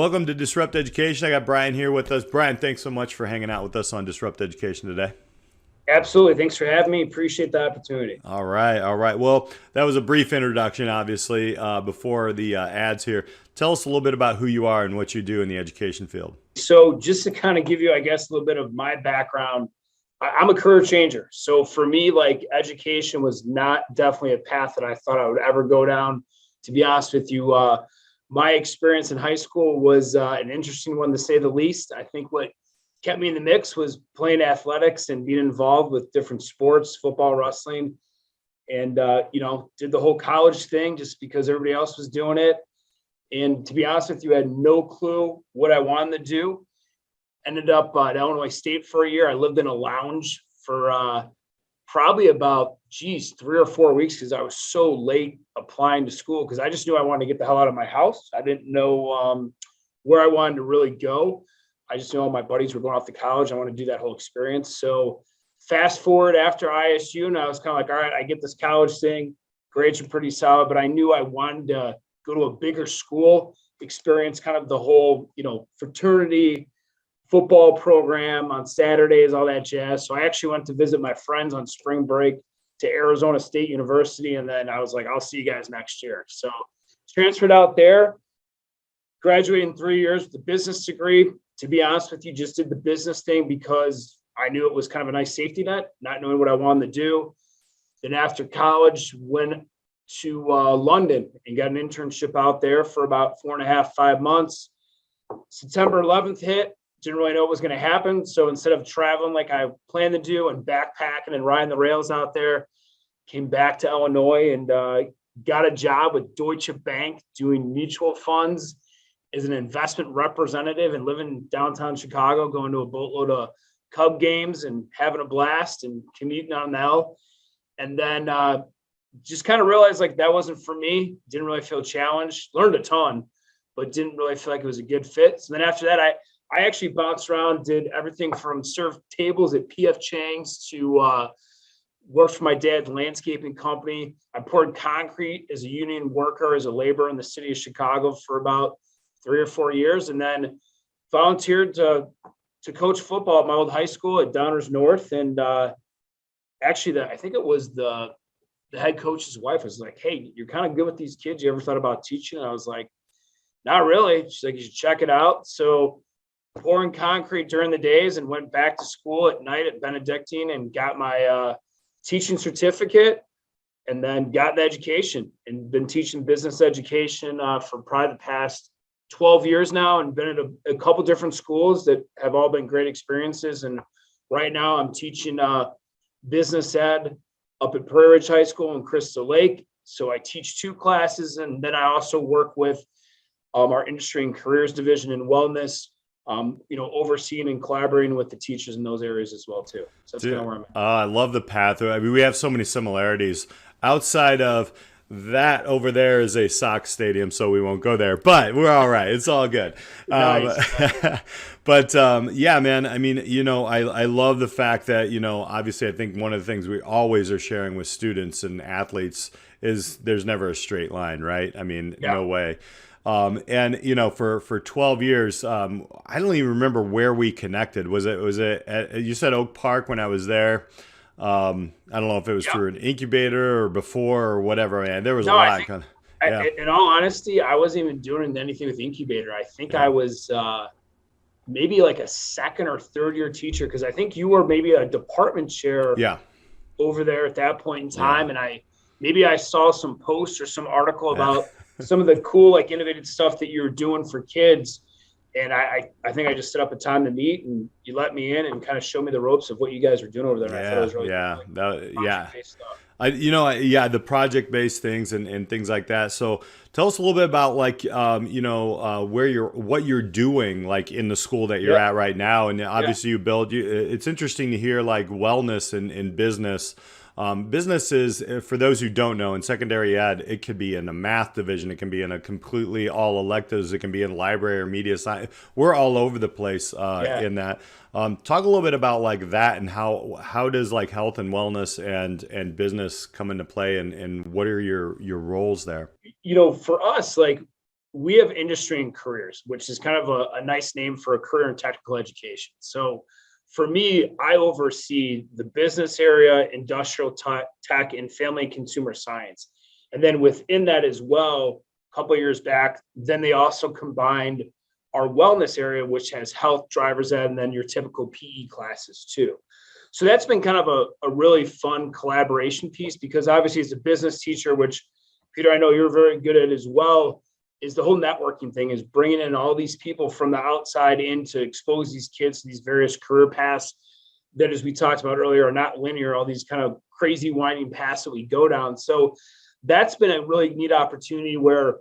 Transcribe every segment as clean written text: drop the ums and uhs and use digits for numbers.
Welcome to Disrupt Education. I got Bryan here with us. Bryan, thanks so much for hanging out with us on Disrupt Education today. Absolutely. Thanks for having me. Appreciate the opportunity. All right. All right. Well, that was a brief introduction, obviously, before the ads here. Tell us a little bit about who you are and what you do in the education field. So just to kind of give you, I guess, a little bit of my background, I'm a career changer. So for me, like education was not definitely a path that I thought I would ever go down. To be honest with you, my experience in high school was an interesting one to say the least. I think what kept me in the mix was playing athletics and being involved with different sports, football, wrestling, and did the whole college thing just because everybody else was doing it. And to be honest with you, I had no clue what I wanted to do. Ended up at Illinois State for a year. I lived in a lounge for probably about 3 or 4 weeks because I was so late applying to school because I just knew I wanted to get the hell out of my house. I didn't know where I wanted to really go. I just knew all my buddies were going off to college. I want to do that whole experience. So fast forward after ISU, and I was kind of like, all right, I get this college thing. Grades are pretty solid, but I knew I wanted to go to a bigger school, experience kind of the whole, fraternity, football program on Saturdays, all that jazz. So I actually went to visit my friends on spring break to Arizona State University. And then I was like, I'll see you guys next year. So transferred out there, graduated in 3 years with a business degree. To be honest with you, just did the business thing because I knew it was kind of a nice safety net, not knowing what I wanted to do. Then after college, went to London and got an internship out there for about 4.5, 5 months. September 11th hit. Didn't really know what was going to happen. So instead of traveling like I planned to do and backpacking and riding the rails out there, came back to Illinois and got a job with Deutsche Bank doing mutual funds as an investment representative and living downtown Chicago, going to a boatload of Cub games and having a blast and commuting on the L. And then just kind of realized like that wasn't for me. Didn't really feel challenged, learned a ton, but didn't really feel like it was a good fit. So then after that, I actually bounced around, did everything from serve tables at PF Chang's to worked for my dad's landscaping company. I poured concrete as a union worker, as a laborer in the city of Chicago for about 3 or 4 years, and then volunteered to coach football at my old high school at Downers North. And actually, I think it was the head coach's wife was like, "Hey, you're kind of good with these kids. You ever thought about teaching?" And I was like, "Not really." She's like, "You should check it out." So pouring concrete during the days and went back to school at night at Benedictine and got my teaching certificate and then got the education and been teaching business education for probably the past 12 years now and been at a couple different schools that have all been great experiences. And right now I'm teaching business ed up at Prairie High School in Crystal Lake. So I teach 2 classes, and then I also work with our industry and careers division in wellness, overseeing and collaborating with the teachers in those areas as well too. So that's kind of where I'm at. I love the path. I mean, we have so many similarities. Outside of that, over there is a Sox stadium, so we won't go there. But we're all right. It's all good. Nice. But yeah, man. I mean, I love the fact that obviously, I think one of the things we always are sharing with students and athletes is there's never a straight line, right? I mean, no way. And for 12 years, I don't even remember where we connected. Was it you said Oak Park when I was there? I don't know if it was through an incubator or before or whatever, man. There was a lot. In all honesty, I wasn't even doing anything with incubator. I think I was maybe like a second or third year teacher, because I think you were maybe a department chair over there at that point in time. And I saw some post or some article about some of the cool, like innovative stuff that you're doing for kids. And I think I just set up a time to meet, and you let me in and kind of show me the ropes of what you guys were doing over there. Yeah, I thought it was really cool, the project-based things and things like that. So tell us a little bit about what you're doing like in the school that you're at right now. And obviously it's interesting to hear like wellness and business. Business is, for those who don't know, in secondary ed, it could be in a math division. It can be in a completely all electives. It can be in library or media science. We're all over the place in that. Talk a little bit about like that and how does like health and wellness and business come into play, and what are your roles there? For us, like we have industry and careers, which is kind of a nice name for a career in technical education. So for me, I oversee the business area, industrial tech, and family and consumer science. And then within that as well, a couple of years back, then they also combined our wellness area, which has health, driver's ed, and then your typical PE classes too. So that's been kind of a really fun collaboration piece, because obviously as a business teacher, which Peter, I know you're very good at as well, is the whole networking thing, is bringing in all these people from the outside in to expose these kids to these various career paths that, as we talked about earlier, are not linear, all these kind of crazy winding paths that we go down. So that's been a really neat opportunity where,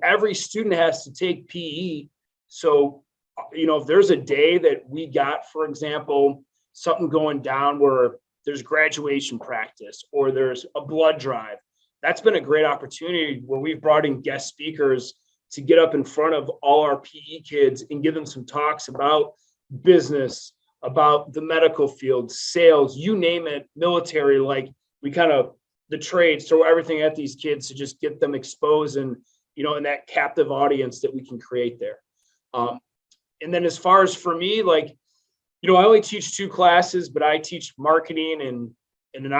every student has to take PE. So, if there's a day that we got, for example, something going down where there's graduation practice or there's a blood drive, that's been a great opportunity where we've brought in guest speakers to get up in front of all our PE kids and give them some talks about business, about the medical field, sales, you name it, military, like we kind of, the trades, throw everything at these kids to just get them exposed and, in that captive audience that we can create there. And then as far as for me, like, I only teach 2 classes, but I teach marketing and in an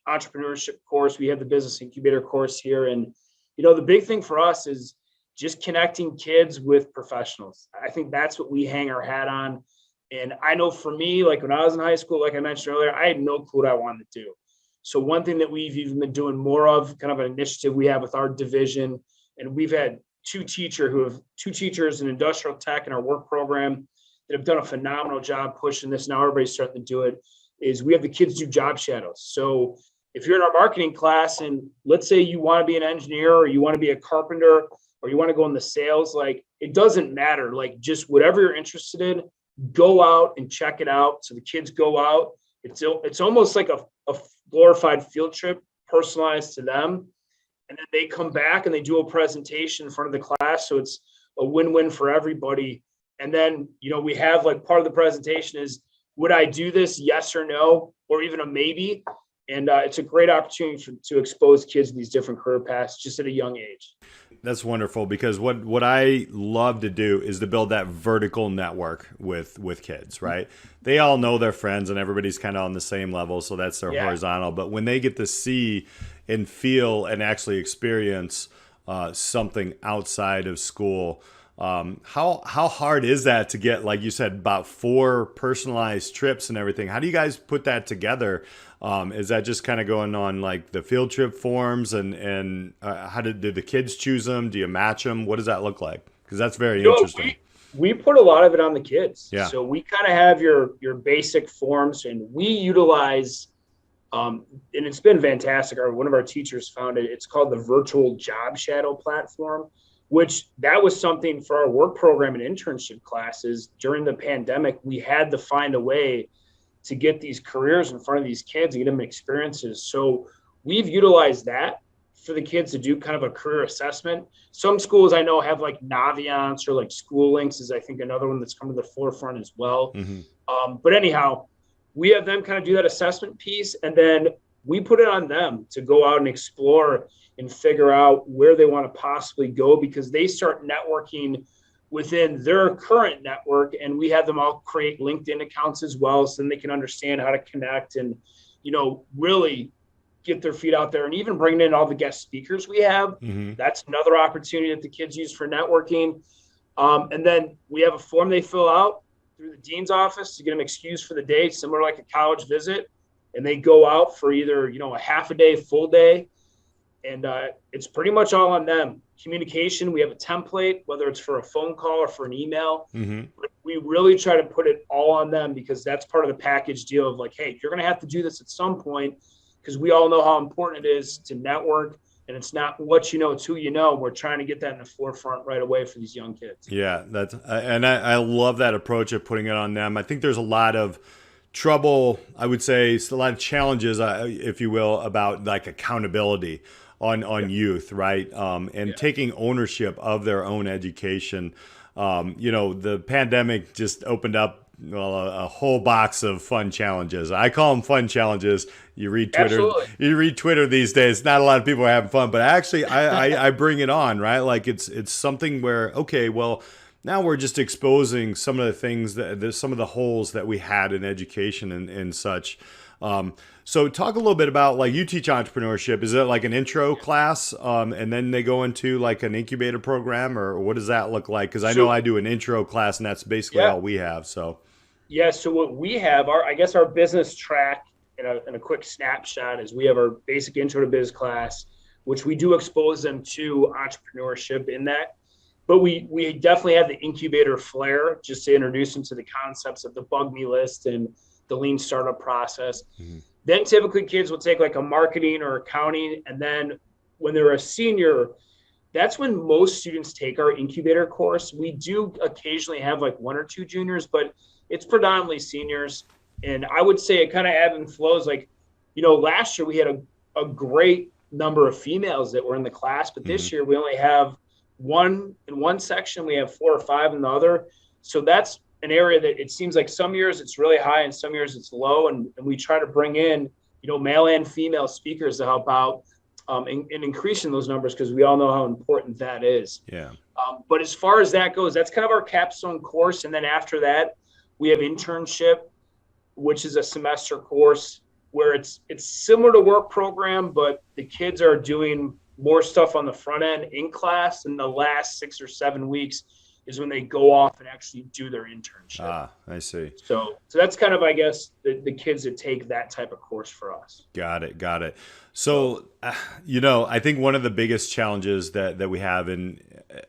entrepreneurship course. We have the business incubator course here. And, the big thing for us is just connecting kids with professionals. I think that's what we hang our hat on. And I know for me, like when I was in high school, like I mentioned earlier, I had no clue what I wanted to do. So one thing that we've even been doing more of, kind of an initiative we have with our division, and we've had 2 teachers in industrial tech in our work program that have done a phenomenal job pushing this. Now everybody's starting to do it. Is we have the kids do job shadows. So if you're in our marketing class and let's say you want to be an engineer or you want to be a carpenter or you want to go in the sales, like it doesn't matter, like just whatever you're interested in, go out and check it out. So the kids go out. It's almost like a glorified field trip personalized to them. And then they come back and they do a presentation in front of the class. So it's a win-win for everybody. And then, we have like part of the presentation is, would I do this? Yes or no, or even a maybe. And it's a great opportunity to expose kids to these different career paths just at a young age. That's wonderful, because what I love to do is to build that vertical network with kids, right? They all know their friends and everybody's kind of on the same level. So that's their horizontal. But when they get to see and feel and actually experience something outside of school, how hard is that to get, like you said, about 4 personalized trips and everything? How do you guys put that together? Is that just kind of going on like the field trip forms and how do the kids choose them? Do you match them? What does that look like? Because that's very interesting. We put a lot of it on the kids. Yeah. So we kind of have your basic forms, and we utilize, and it's been fantastic. One of our teachers found it. It's called the virtual job shadow platform, which that was something for our work program and internship classes during the pandemic. We had to find a way to get these careers in front of these kids and get them experiences. So we've utilized that for the kids to do kind of a career assessment. Some schools I know have like Naviance or like School Links is I think another one that's come to the forefront as well. Mm-hmm. But anyhow, we have them kind of do that assessment piece, and then we put it on them to go out and explore and figure out where they want to possibly go, because they start networking within their current network, and we have them all create LinkedIn accounts as well, so then they can understand how to connect and, really get their feet out there, and even bringing in all the guest speakers we have. Mm-hmm. That's another opportunity that the kids use for networking. And then we have a form they fill out through the dean's office to get them excused for the day, similar like a college visit. And they go out for either, a half a day, full day. And it's pretty much all on them. Communication, we have a template, whether it's for a phone call or for an email. Mm-hmm. But we really try to put it all on them, because that's part of the package deal of like, hey, you're going to have to do this at some point, because we all know how important it is to network. And it's not what you know, it's who you know. We're trying to get that in the forefront right away for these young kids. Yeah, that's and I love that approach of putting it on them. I think there's a lot of trouble, I would say, a lot of challenges, if you will, about like accountability on youth, right? And taking ownership of their own education. The pandemic just opened up a whole box of fun challenges. I call them fun challenges. You read Twitter. Absolutely. You read Twitter these days. Not a lot of people are having fun, but actually, I bring it on, right? Like it's something where, okay, well, now we're just exposing some of the things some of the holes that we had in education and such. So talk a little bit about, like, you teach entrepreneurship. Is it like an intro class, and then they go into like an incubator program, or what does that look like? Because I know I do an intro class, and that's basically all we have. So so what we have, our business track in a quick snapshot is we have our basic intro to biz class, which we do expose them to entrepreneurship in that. But we definitely have the incubator flair just to introduce them to the concepts of the bug me list and the lean startup process. Mm-hmm. Then typically kids will take like a marketing or accounting. And then when they're a senior, that's when most students take our incubator course. We do occasionally have like one or two juniors, but it's predominantly seniors. And I would say it kind of ebb and flows. Like, last year we had a great number of females that were in the class, but this year we only have one in one section. We have 4 or 5 in the other. So that's an area that it seems like some years it's really high and some years it's low. And we try to bring in, male and female speakers to help out in increasing those numbers, because we all know how important that is. Yeah. But as far as that goes, that's kind of our capstone course. And then after that, we have internship, which is a semester course where it's similar to work program, but the kids are doing more stuff on the front end in class, and the last 6 or 7 weeks is when they go off and actually do their internship. Ah, I see. So that's kind of, I guess, the kids that take that type of course for us. Got it. So, I think one of the biggest challenges that we have, and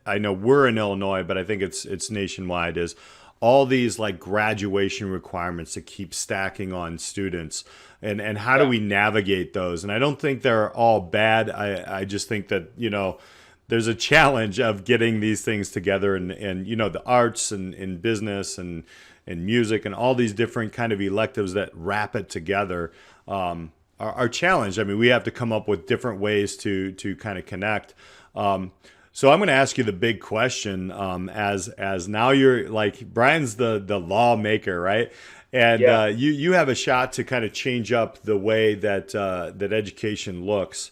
I know we're in Illinois, but I think it's nationwide, is all these like graduation requirements that keep stacking on students, and how do we navigate those? And I don't think they're all bad. I just think that, there's a challenge of getting these things together, and the arts and business and music and all these different kind of electives that wrap it together are challenged. I mean, we have to come up with different ways to kind of connect. So I'm going to ask you the big question, as now you're like, Bryan's the lawmaker, right? And you have a shot to kind of change up the way that education looks.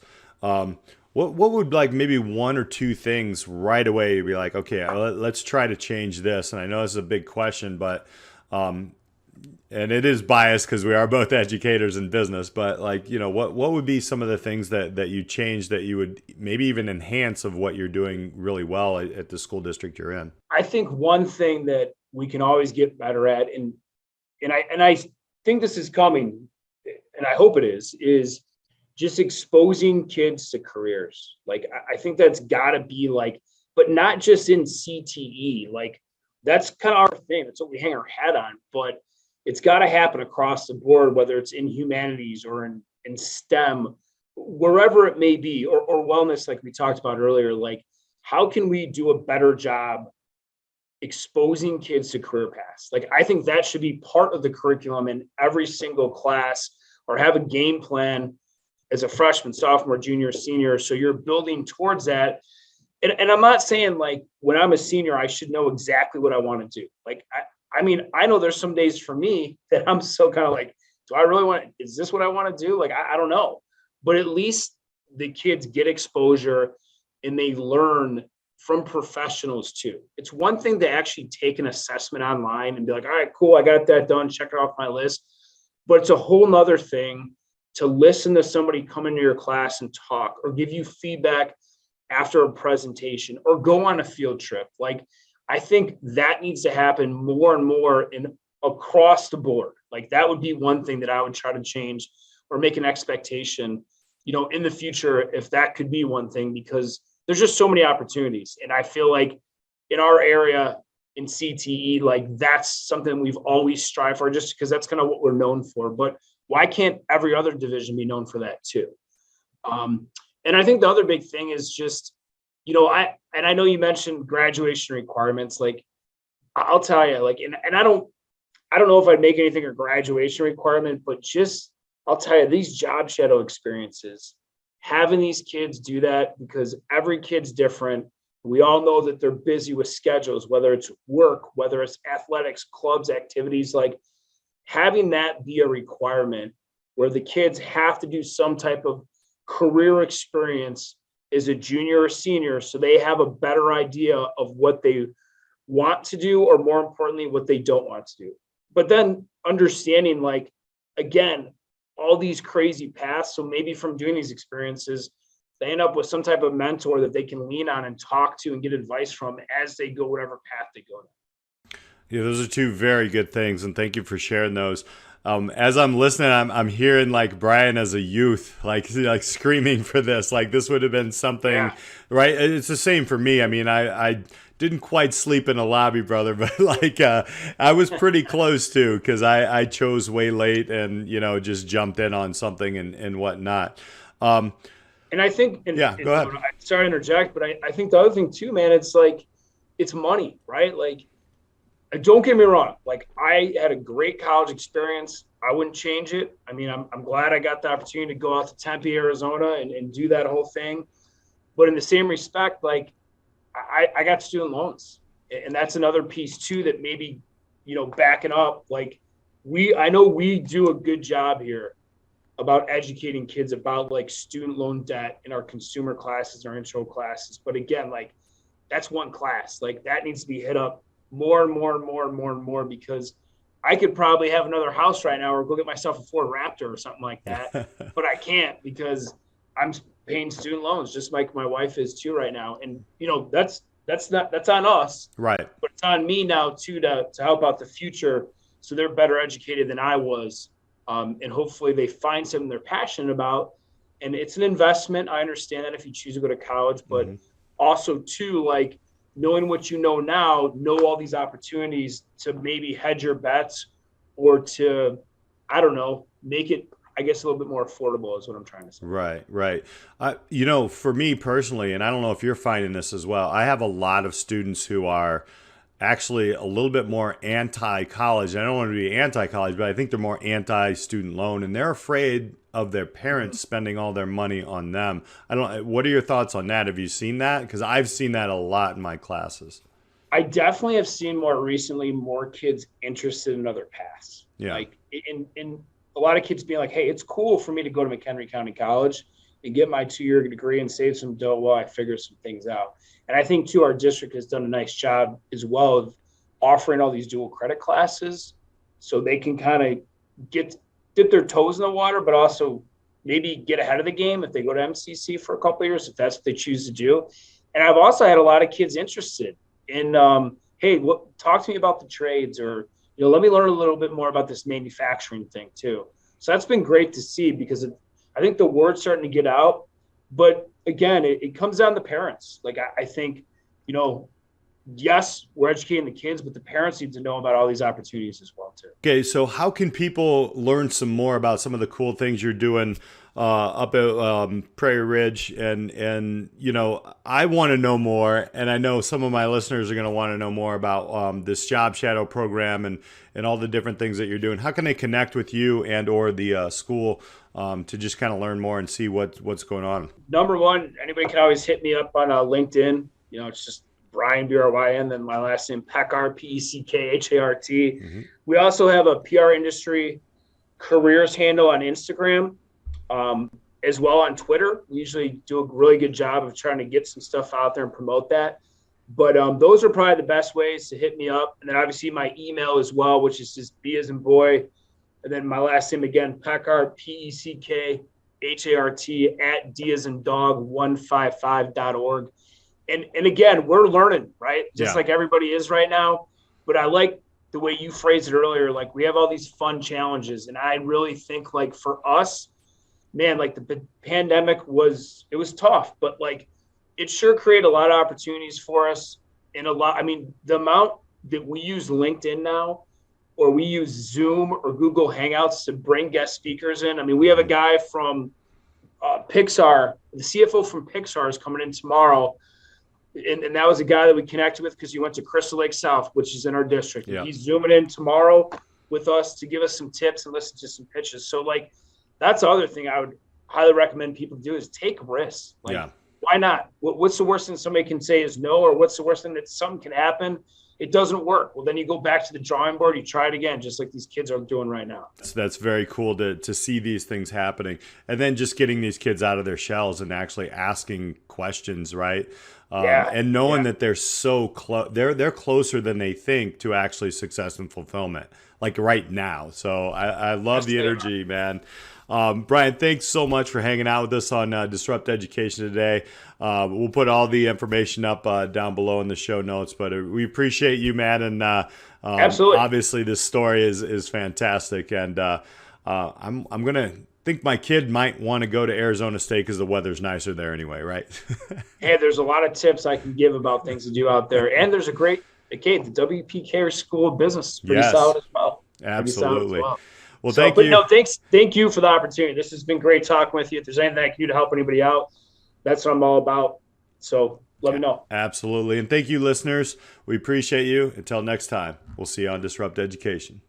What would, like, maybe 1 or 2 things right away you'd be like, okay, let's try to change this? And I know this is a big question, but and it is biased because we are both educators in business, but like, what would be some of the things that you change, that you would maybe even enhance of what you're doing really well at the school district you're in? I think one thing that we can always get better at, and I think this is coming, and I hope it is just exposing kids to careers. Like, I think that's gotta be like, but not just in CTE, like that's kind of our thing. That's what we hang our hat on, but it's got to happen across the board, whether it's in humanities or in STEM, wherever it may be, or wellness, like we talked about earlier. Like, how can we do a better job exposing kids to career paths? Like, I think that should be part of the curriculum in every single class, or have a game plan as a freshman, sophomore, junior, senior. So you're building towards that. And I'm not saying like when I'm a senior, I should know exactly what I want to do. Like, I mean, I know there's some days for me that I'm so kind of like, do I really want, is this what I want to do? Like, I don't know, but at least the kids get exposure and they learn from professionals too. It's one thing to actually take an assessment online and be like, all right, cool, I got that done, check it off my list. But it's a whole nother thing to listen to somebody come into your class and talk, or give you feedback after a presentation, or go on a field trip. Like, I think that needs to happen more and more across the board. Like, that would be one thing that I would try to change, or make an expectation, in the future, if that could be one thing, because there's just so many opportunities. And I feel like in our area in CTE, like that's something we've always strived for, just because that's kind of what we're known for. But why can't every other division be known for that too? And I think the other big thing is just, I know you mentioned graduation requirements. Like, I'll tell you, like, and I don't know if I'd make anything a graduation requirement, but just, I'll tell you, these job shadow experiences, having these kids do that, because every kid's different. We all know that they're busy with schedules, whether it's work, whether it's athletics, clubs, activities. Like, having that be a requirement where the kids have to do some type of career experience as a junior or senior, so they have a better idea of what they want to do, or more importantly, what they don't want to do. But then understanding, like, again, all these crazy paths. So maybe from doing these experiences, they end up with some type of mentor that they can lean on and talk to and get advice from as they go whatever path they go down. Yeah, those are two very good things, and thank you for sharing those. As I'm listening, I'm hearing like Bryan as a youth, like screaming for this. Like, this would have been something, right? It's the same for me. I mean, I didn't quite sleep in a lobby, brother, but like I was pretty close to, because I chose way late and, just jumped in on something and whatnot. And I think, go ahead. Sorry to interject, but I think the other thing too, man, it's like, it's money, right? Like, don't get me wrong. Like, I had a great college experience. I wouldn't change it. I mean, I'm glad I got the opportunity to go out to Tempe, Arizona and do that whole thing. But in the same respect, like, I got student loans, and that's another piece too, that maybe, backing up, like, I know we do a good job here about educating kids about like student loan debt in our consumer classes, our intro classes. But again, like, that's one class. Like, that needs to be hit up more and more and more and more and more, because I could probably have another house right now or go get myself a Ford Raptor or something like that. But I can't, because I'm paying student loans, just like my wife is too right now. And, that's on us. Right. But it's on me now too, to help out the future, so they're better educated than I was. And hopefully they find something they're passionate about. And it's an investment. I understand that if you choose to go to college, but also too, like, knowing what you know now, know all these opportunities to maybe hedge your bets, or to, I don't know, make it, I guess, a little bit more affordable is what I'm trying to say. Right. For me personally, and I don't know if you're finding this as well, I have a lot of students who are actually a little bit more anti-college. I don't want to be anti-college, but I think they're more anti-student loan, and they're afraid of their parents spending all their money on them. What are your thoughts on that? Have you seen that? Because I've seen that a lot in my classes. I definitely have seen more recently more kids interested in other paths. Yeah. Like, in a lot of kids being like, hey, it's cool for me to go to McHenry County College and get my 2-year degree and save some dough while I figure some things out. And I think too, our district has done a nice job as well of offering all these dual credit classes, so they can kind of dip their toes in the water, but also maybe get ahead of the game if they go to MCC for a couple of years, if that's what they choose to do. And I've also had a lot of kids interested in, hey, talk to me about the trades, or, let me learn a little bit more about this manufacturing thing too. So that's been great to see, because I think the word's starting to get out. But again, it comes down to parents. Like, I think, yes, we're educating the kids, but the parents need to know about all these opportunities as well too. Okay, so how can people learn some more about some of the cool things you're doing up at Prairie Ridge? And I want to know more, and I know some of my listeners are going to want to know more about this Job Shadow program and all the different things that you're doing. How can they connect with you and or the school to just kind of learn more and see what's going on? Number one, anybody can always hit me up on LinkedIn. It's just Bryan, Bryn, then my last name, Peckhart, Peckhart. We also have a PR industry careers handle on Instagram, as well on Twitter. We usually do a really good job of trying to get some stuff out there and promote that. But those are probably the best ways to hit me up. And then obvious't my email as well, which is just B as in boy, and then my last name again, Peckhart, Peckhart, at D as in dog 155.org. And again, we're learning, right? Just like everybody is right now. But I like the way you phrased it earlier. Like, we have all these fun challenges. And I really think, like, for us, man, like, the pandemic was tough, but like, it sure created a lot of opportunities for us. And the amount that we use LinkedIn now, or we use Zoom or Google Hangouts to bring guest speakers in. I mean, we have a guy from Pixar, the CFO from Pixar is coming in tomorrow. And that was a guy that we connected with because he went to Crystal Lake South, which is in our district. Yeah. And he's zooming in tomorrow with us to give us some tips and listen to some pitches. So, like, that's the other thing I would highly recommend people do is take risks. Like, Why not? What's the worst thing somebody can say is no, or what's the worst thing that something can happen? It doesn't work. Well, then you go back to the drawing board, you try it again, just like these kids are doing right now. So that's very cool to see these things happening. And then just getting these kids out of their shells and actually asking questions, right? And knowing that they're so close, they're closer than they think to actually success and fulfillment, like right now. So I love the energy, man. Bryan, thanks so much for hanging out with us on Disrupt Education today. We'll put all the information up down below in the show notes, but we appreciate you, man. And absolutely, obviously this story is fantastic. And I'm going to think my kid might want to go to Arizona State because the weather's nicer there anyway, right? Hey, there's a lot of tips I can give about things to do out there. And there's a great, the WPK School of Business is pretty solid as well. Absolutely. Well, thank you. No, thank you for the opportunity. This has been great talking with you. If there's anything I can do to help anybody out, that's what I'm all about. So let me know. Absolutely. And thank you, listeners. We appreciate you. Until next time, we'll see you on Disrupt Education.